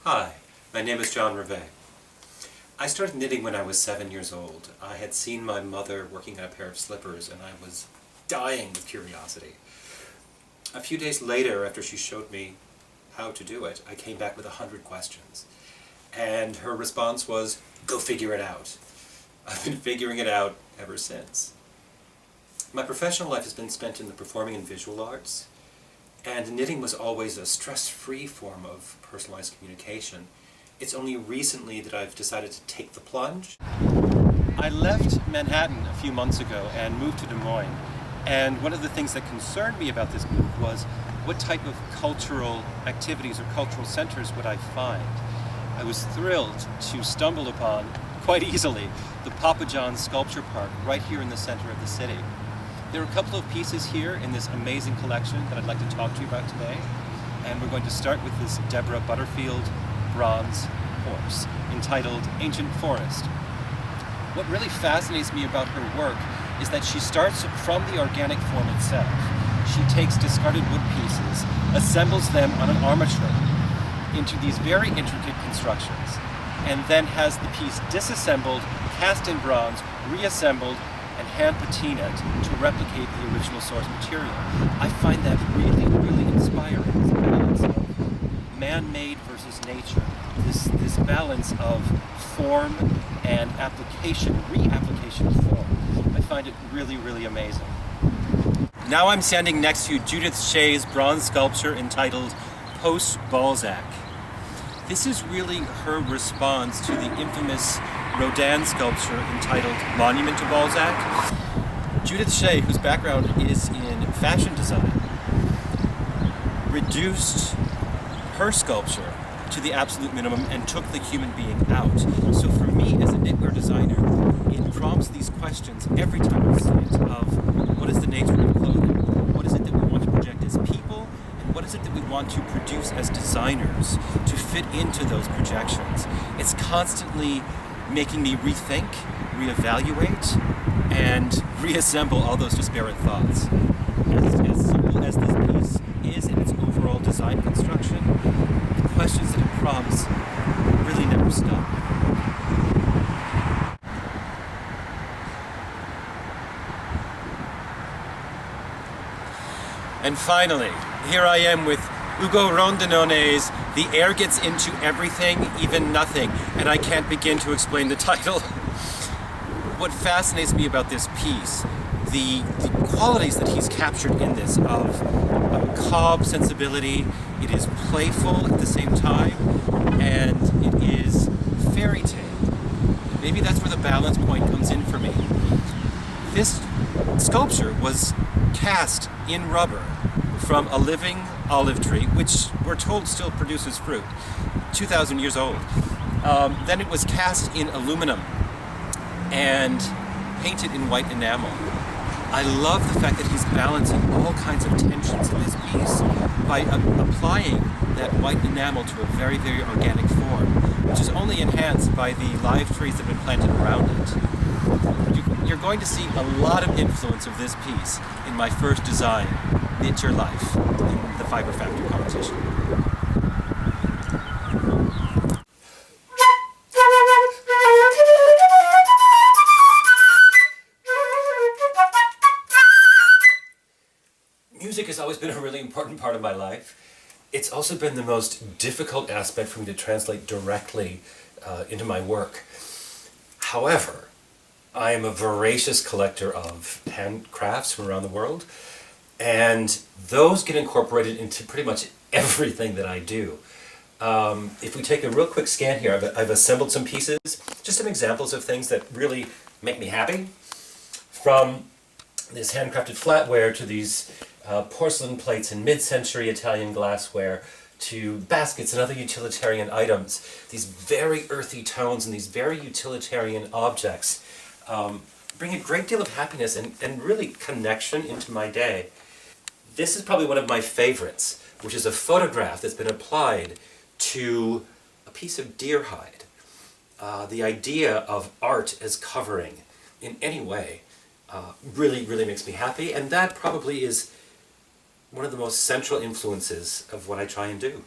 Hi, my name is John Ravet. I started knitting when I was 7 years old. I had seen my mother working on a pair of slippers and I was dying with curiosity. A few days later, after she showed me how to do it, I came back with 100 questions. And her response was, "Go figure it out." I've been figuring it out ever since. My professional life has been spent in the performing and visual arts, and knitting was always a stress-free form of personalized communication. It's only recently that I've decided to take the plunge. I left Manhattan a few months ago and moved to Des Moines, and one of the things that concerned me about this move was what type of cultural activities or cultural centers would I find. I was thrilled to stumble upon, quite easily, the Papa John's Sculpture Park right here in the center of the city. There are a couple of pieces here in this amazing collection that I'd like to talk to you about today, and we're going to start with this Deborah Butterfield bronze horse entitled Ancient Forest. What really fascinates me about her work is that she starts from the organic form itself. She takes discarded wood pieces, assembles them on an armature into these very intricate constructions, and then has the piece disassembled, cast in bronze, reassembled, and hand patinaed to replicate the original source material. I find that really, really inspiring, this balance of man-made versus nature, this balance of form and application, reapplication of form. I find it really, really amazing. Now I'm standing next to Judith Shea's bronze sculpture entitled Post-Balzac. This is really her response to the infamous Rodin sculpture entitled Monument to Balzac. Judith Shea, whose background is in fashion design, reduced her sculpture to the absolute minimum and took the human being out. So for me, as a knitwear designer, it prompts these questions every time I see it of what is the nature of clothing? What is it that we want to project as people? And what is it that we want to produce as designers to fit into those projections? It's constantly making me rethink, reevaluate, and reassemble all those disparate thoughts. As simple as this piece is in its overall design construction, the questions that it prompts really never stop. And finally, here I am with Ugo Rondinone's "The Air Gets Into Everything, Even Nothing," and I can't begin to explain the title. What fascinates me about this piece, the qualities that he's captured in this of a macabre sensibility, it is playful at the same time, and it is fairy tale. Maybe that's where the balance point comes in for me. This sculpture was cast in rubber from a living olive tree, which we're told still produces fruit, 2,000 years old. Then it was cast in aluminum and painted in white enamel. I love the fact that he's balancing all kinds of tensions in this piece by applying that white enamel to a very, very organic form, which is only enhanced by the live trees that have been planted around it. You're going to see a lot of influence of this piece in my first design, Knit Your Life, in the Fiber Factory competition. Music has always been a really important part of my life. It's also been the most difficult aspect for me to translate directly into my work. However, I am a voracious collector of handcrafts from around the world, and those get incorporated into pretty much everything that I do. If we take a real quick scan here, I've assembled some pieces, just some examples of things that really make me happy. From this handcrafted flatware to these porcelain plates and mid-century Italian glassware to baskets and other utilitarian items. These very earthy tones and these very utilitarian objects bring a great deal of happiness and really connection into my day. This is probably one of my favorites, which is a photograph that's been applied to a piece of deer hide. The idea of art as covering in any way really, really makes me happy, and that probably is one of the most central influences of what I try and do.